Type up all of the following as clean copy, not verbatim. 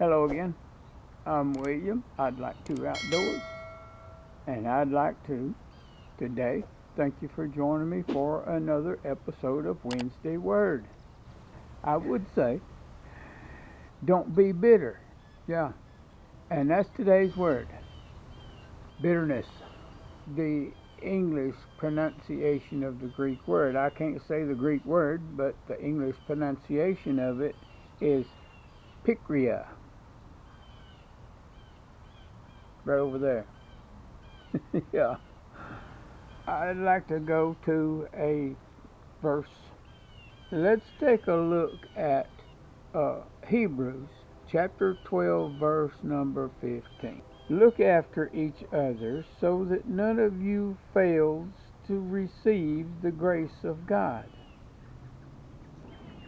Hello again. I'm William. I'd like to outdoors, and I'd like to today thank you for joining me for another episode of Wednesday Word. I would say, don't be bitter. Yeah, and that's today's word, bitterness. The English pronunciation of the Greek word. I can't say the Greek word, but the English pronunciation of it is pikria, right over there. Yeah. I'd like to go to a verse. Let's take a look at Hebrews chapter 12, verse number 15. Look after each other so that none of you fails to receive the grace of God.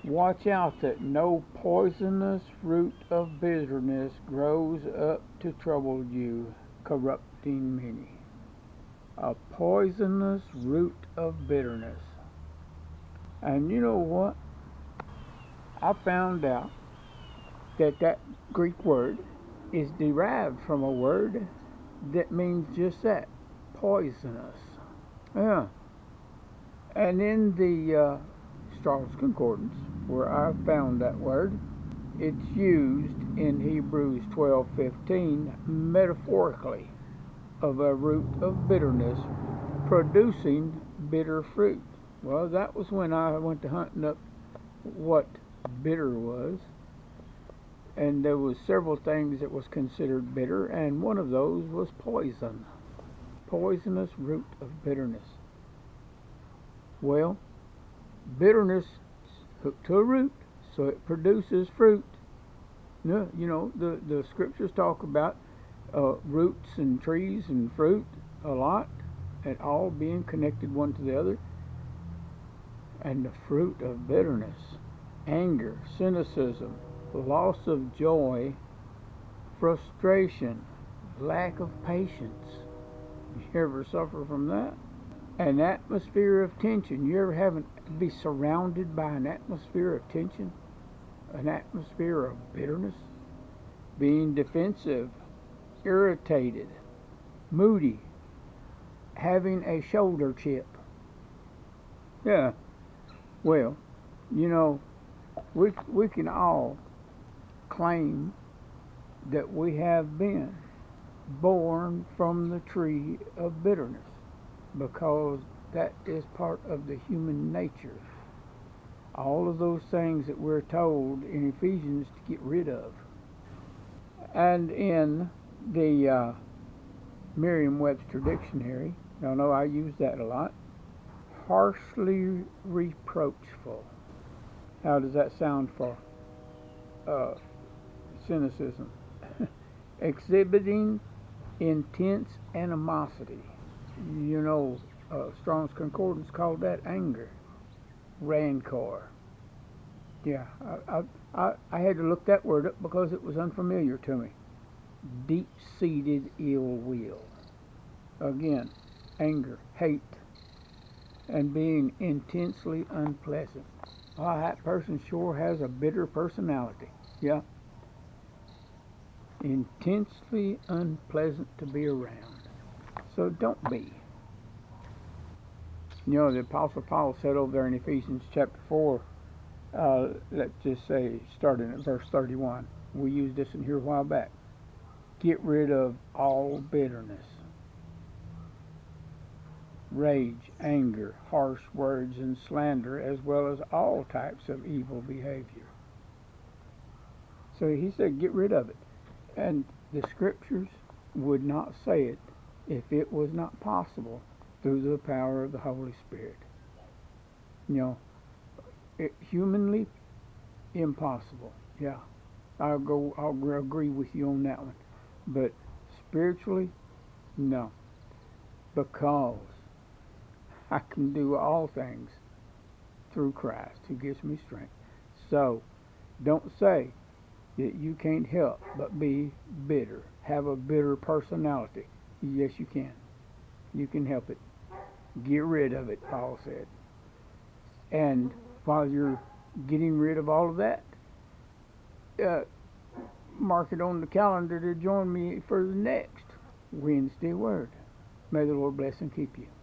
Watch out that no poisonous root of bitterness grows up to trouble you, corrupting many. A poisonous root of bitterness. And you know what? I found out that Greek word is derived from a word that means just that, poisonous. Yeah. And in the Strong's Concordance, where I found that word, it's used in Hebrews 12:15 metaphorically of a root of bitterness producing bitter fruit. Well, that was when I went to hunting up what bitter was, and there was several things that was considered bitter, and one of those was poison. Poisonous root of bitterness. Well, bitterness is hooked to a root, so it produces fruit. You know, the scriptures talk about roots and trees and fruit a lot, and all being connected one to the other. And the fruit of bitterness, anger, cynicism, loss of joy, frustration, lack of patience. You ever suffer from that? An atmosphere of tension. You ever be surrounded by an atmosphere of tension? An atmosphere of bitterness? Being defensive, irritated, moody, having a shoulder chip. Yeah. Well, you know, we can all claim that we have been born from the tree of bitterness, because that is part of the human nature. All of those things that we're told in Ephesians to get rid of. And in the Merriam-Webster dictionary, y'all know I use that a lot, harshly reproachful. How does that sound for cynicism? Exhibiting intense animosity. You know, Strong's Concordance called that anger, rancor. Yeah, I had to look that word up because it was unfamiliar to me. Deep-seated ill will. Again, anger, hate, and being intensely unpleasant. Oh, that person sure has a bitter personality. Yeah. Intensely unpleasant to be around. So don't be. You know, the Apostle Paul said over there in Ephesians chapter 4, let's just say, starting at verse 31. We used this in here a while back. Get rid of all bitterness, rage, anger, harsh words, and slander, as well as all types of evil behavior. So he said, get rid of it. And the scriptures would not say it if it was not possible through the power of the Holy Spirit. You know, humanly impossible. Yeah, I'll agree with you on that one. But spiritually, no, because I can do all things through Christ who gives me strength. So don't say that you can't help but be bitter, have a bitter personality. Yes, you can. You can help it. Get rid of it, Paul said. And while you're getting rid of all of that, mark it on the calendar to join me for the next Wednesday Word. May the Lord bless and keep you.